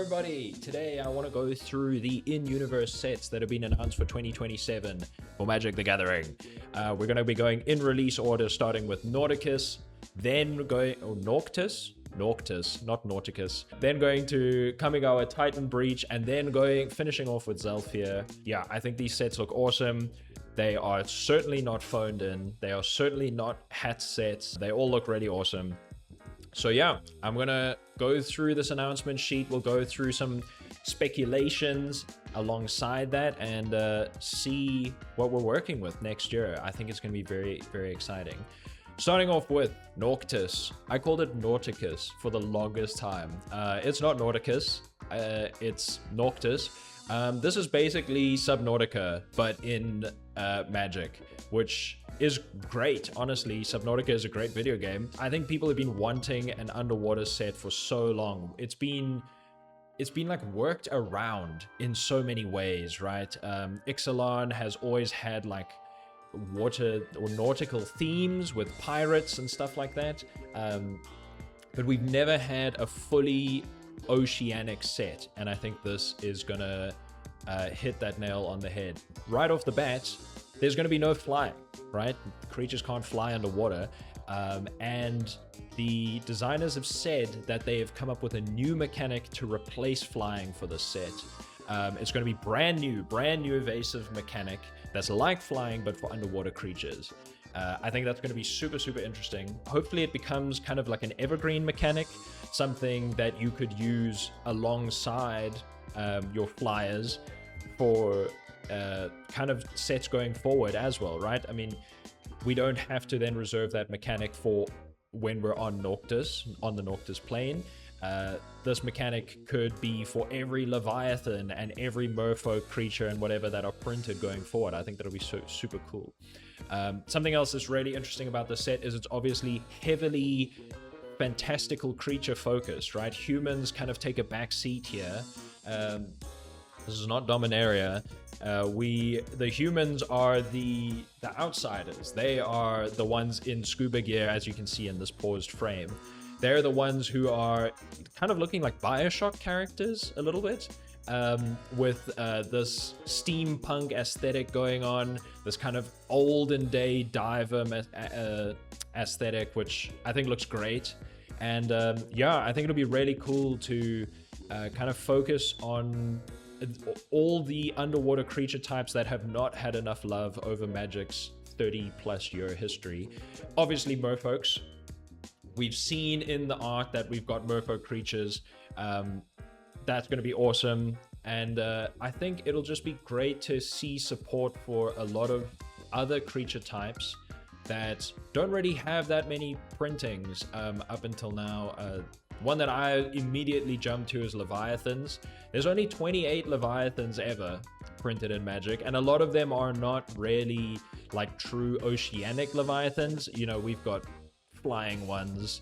everybody, today I want to go through the in-universe sets that have been announced for 2027 for Magic the Gathering. We're going to be going in release order, starting with Nauctis, then going, Nauctis, not Nauticus, then going to Kamigawa Titanbreach, and then finishing off with Zhalfir. Yeah, I think these sets look awesome. They are certainly not phoned in. They are certainly not hat sets. They all look really awesome. So yeah, I'm gonna go through this announcement sheet. We'll go through some speculations alongside that and see what we're working with next year. I think it's gonna be very, very exciting. Starting off with Nauctis. I called it Nauticus for the longest time. It's not Nauticus, it's Nauctis. This is basically Subnautica, but in Magic, which is great. Honestly, Subnautica is a great video game. I think people have been wanting an underwater set for so long. It's been like worked around in so many ways, right? Ixalan has always had like water or nautical themes with pirates and stuff like that. But we've never had a fully oceanic set, and I think this is gonna hit that nail on the head. Right off the bat, there's gonna be no flying, right? Creatures can't fly underwater. And the designers have said that they have come up with a new mechanic to replace flying for this set. It's going to be brand new evasive mechanic that's like flying but for underwater creatures. I think that's going to be super, super interesting. Hopefully it becomes kind of like an evergreen mechanic, something that you could use alongside your flyers for kind of sets going forward as well, right? I mean, we don't have to then reserve that mechanic for when we're on Nauctis, on the Nauctis plane. This mechanic could be for every Leviathan and every merfolk creature and whatever that are printed going forward. I think that'll be super cool. Something else that's really interesting about this set is it's obviously heavily fantastical creature focused, right? Humans kind of take a back seat here. This is not Dominaria. The humans are the outsiders. They are the ones in scuba gear, as you can see in this paused frame. They're the ones who are kind of looking like Bioshock characters a little bit, with this steampunk aesthetic going on, this kind of olden day diver aesthetic, which I think looks great. And yeah, I think it'll be really cool to kind of focus on all the underwater creature types that have not had enough love over Magic's 30+ year history. Obviously, merfolks. We've seen in the art that we've got merfolk creatures. That's going to be awesome. And I think it'll just be great to see support for a lot of other creature types that don't really have that many printings up until now. One that I immediately jumped to is Leviathans. There's only 28 Leviathans ever printed in Magic, and a lot of them are not really like true oceanic Leviathans. You know, we've got flying ones,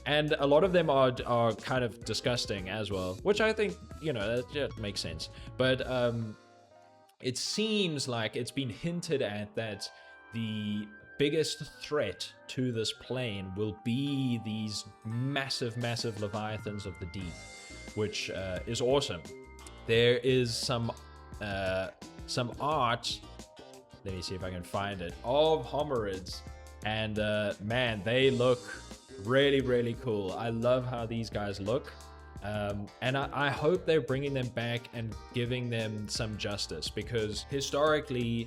and a lot of them are kind of disgusting as well, which I think, you know, that makes sense. But it seems like it's been hinted at that the biggest threat to this plane will be these massive Leviathans of the deep, which is awesome. There is some art, let me see if I can find it, of homerids, and man, they look really cool. I love how these guys look, and I hope they're bringing them back and giving them some justice, because historically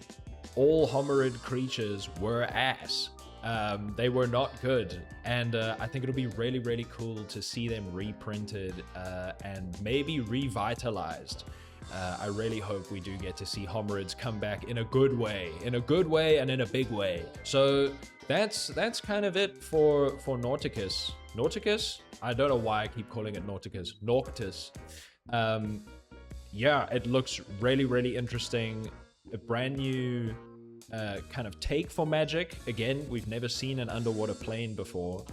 all homerid creatures were ass. They were not good, and I think it'll be really cool to see them reprinted and maybe revitalized. I really hope we do get to see homerids come back in a good way and in a big way. So that's kind of it for Nauticus. Nauticus? I don't know why I keep calling it Nauticus. Nauctis. Yeah, it looks really interesting. A brand new kind of take for Magic. Again, we've never seen an underwater plane before.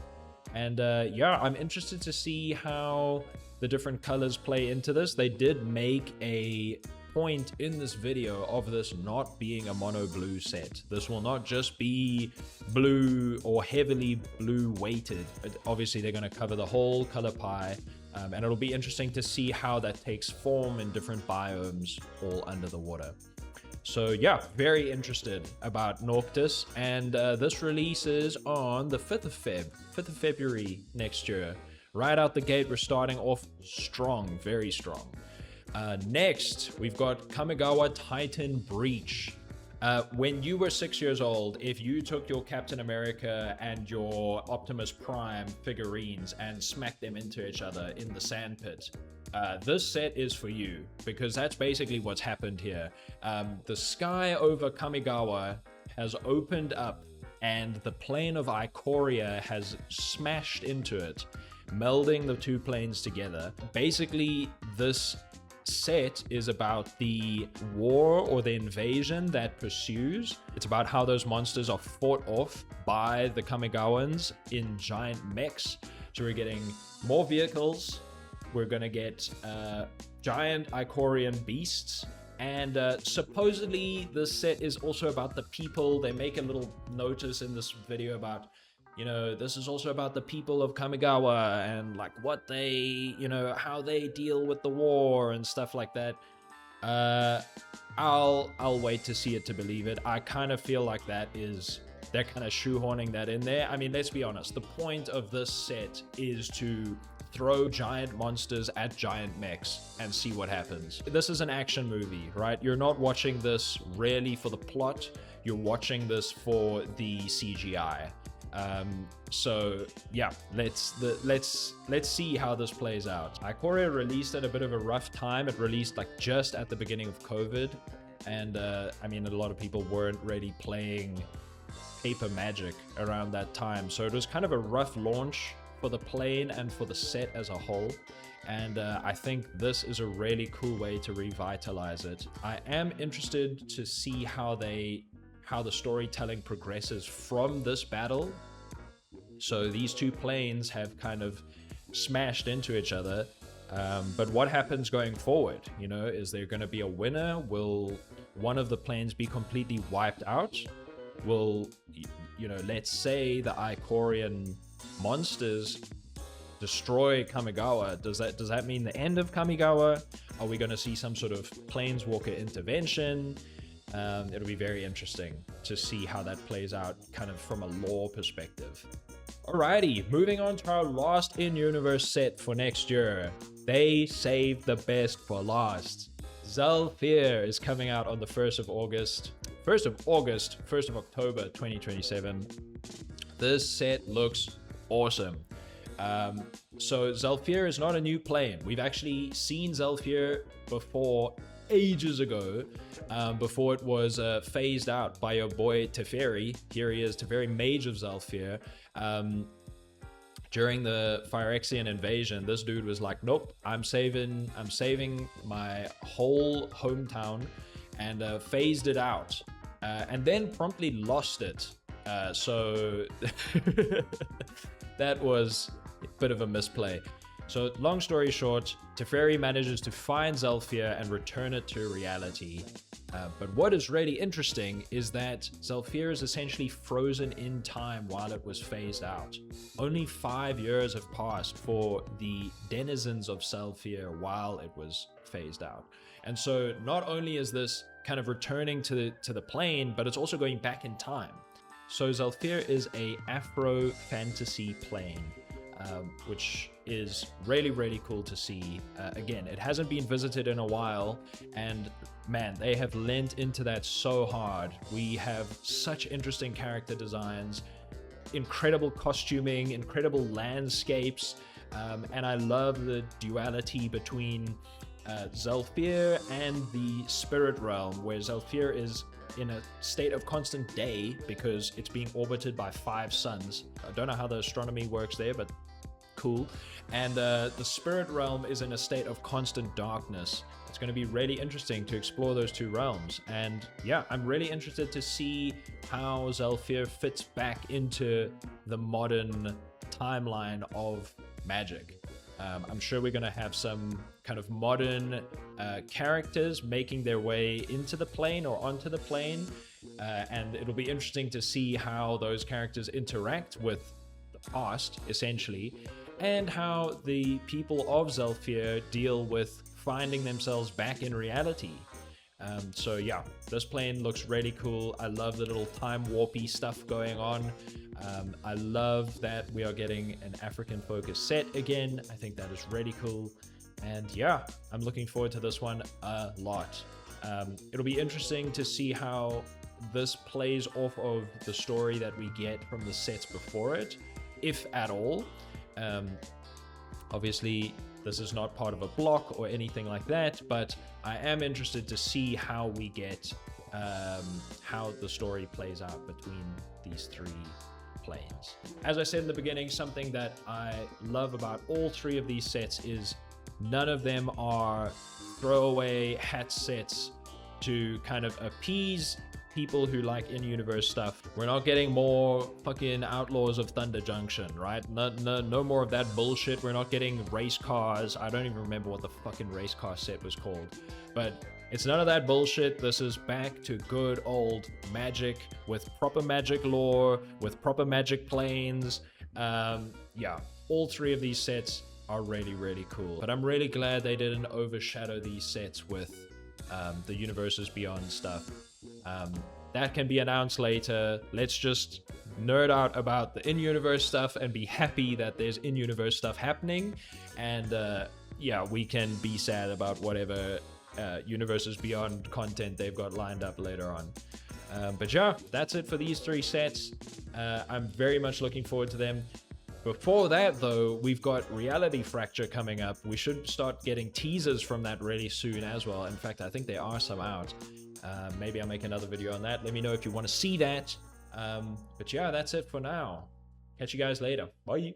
And yeah, I'm interested to see how the different colors play into this. They did make a point in this video of this not being a mono blue set. This will not just be blue or heavily blue weighted. Obviously, they're going to cover the whole color pie. And it'll be interesting to see how that takes form in different biomes all under the water. So yeah, very interested about Nauctis, and this releases on the 5th of February next year. Right out the gate, we're starting off strong, very strong. Next, we've got Kamigawa Titanbreach. When you were 6 years old, if you took your Captain America and your Optimus Prime figurines and smacked them into each other in the sandpit, this set is for you, because that's basically what's happened here. The sky over Kamigawa has opened up and the plane of Ikoria has smashed into it, melding the two planes together. Basically, this set is about the war or the invasion that pursues. It's about how those monsters are fought off by the Kamigawans in giant mechs. So we're getting more vehicles. We're gonna get giant Icorian beasts, and supposedly this set is also about the people. They make a little notice in this video about, you know, this is also about the people of Kamigawa and like what they, you know, how they deal with the war and stuff like that. I'll wait to see it to believe it. I kind of feel like they're kind of shoehorning that in there. I mean, let's be honest. The point of this set is to throw giant monsters at giant mechs and see what happens. This is an action movie, right? You're not watching this really for the plot. You're watching this for the CGI. So yeah, let's see how this plays out. Ikoria released at a bit of a rough time. It released like just at the beginning of COVID, and I mean, a lot of people weren't really playing paper Magic around that time, so it was kind of a rough launch for the plane and for the set as a whole. And I think this is a really cool way to revitalize it. I am interested to see how the storytelling progresses from this battle. So these two planes have kind of smashed into each other, but what happens going forward? You know, is there going to be a winner? Will one of the planes be completely wiped out? Will, you know, let's say the Icorian monsters destroy Kamigawa. Does that mean the end of Kamigawa? Are we going to see some sort of planeswalker intervention? It'll be very interesting to see how that plays out kind of from a lore perspective. Alrighty, moving on to our last in-universe set for next year. They saved the best for last. Zhalfir is coming out on the 1st of October 2027. This set looks awesome. So Zhalfir is not a new plane. We've actually seen Zhalfir before, ages ago, before it was phased out by your boy Teferi. Here he is, Teferi, Mage of Zhalfir. During the Phyrexian invasion, this dude was like, nope, I'm saving my whole hometown, and phased it out, and then promptly lost it. So that was a bit of a misplay. So long story short, Teferi manages to find Zhalfir and return it to reality. But what is really interesting is that Zhalfir is essentially frozen in time while it was phased out. Only 5 years have passed for the denizens of Zhalfir while it was phased out. And so not only is this kind of returning to the plane, but it's also going back in time. So Zhalfir is a Afro fantasy plane, which is really, really cool to see. Again, it hasn't been visited in a while, and man, they have lent into that so hard. We have such interesting character designs, incredible costuming, incredible landscapes, and I love the duality between Zhalfir and the spirit realm, where Zhalfir is in a state of constant day because it's being orbited by 5 suns. I don't know how the astronomy works there, but cool. And the spirit realm is in a state of constant darkness. It's going to be really interesting to explore those two realms. And yeah, I'm really interested to see how Zhalfir fits back into the modern timeline of Magic. I'm sure we're going to have some kind of modern characters making their way into the plane or onto the plane. And it'll be interesting to see how those characters interact with the past, essentially. and how the people of Zhalfir deal with finding themselves back in reality. So yeah, this plane looks really cool. I love the little time warpy stuff going on. I love that we are getting an African focused set again. I think that is really cool. And yeah, I'm looking forward to this one a lot. It'll be interesting to see how this plays off of the story that we get from the sets before it, if at all. Obviously, this is not part of a block or anything like that, but I am interested to see how we get how the story plays out between these three planes. As I said in the beginning, something that I love about all three of these sets is none of them are throwaway hat sets to kind of appease people who like in-universe stuff. We're not getting more fucking Outlaws of Thunder Junction, right? No more of that bullshit. We're not getting race cars. I don't even remember what the fucking race car set was called, but it's none of that bullshit. This is back to good old magic with proper magic lore, with proper magic planes. Yeah, all three of these sets are really, really cool, but I'm really glad they didn't overshadow these sets with the Universes Beyond stuff. That can be announced later. Let's just nerd out about the in-universe stuff and be happy that there's in-universe stuff happening. And yeah, we can be sad about whatever Universes Beyond content they've got lined up later on. But yeah, that's it for these three sets. I'm very much looking forward to them. Before that, though, we've got Reality Fracture coming up. We should start getting teasers from that really soon as well. In fact, I think there are some out. Maybe I'll make another video on that. Let me know if you want to see that. But yeah, that's it for now. Catch you guys later. Bye.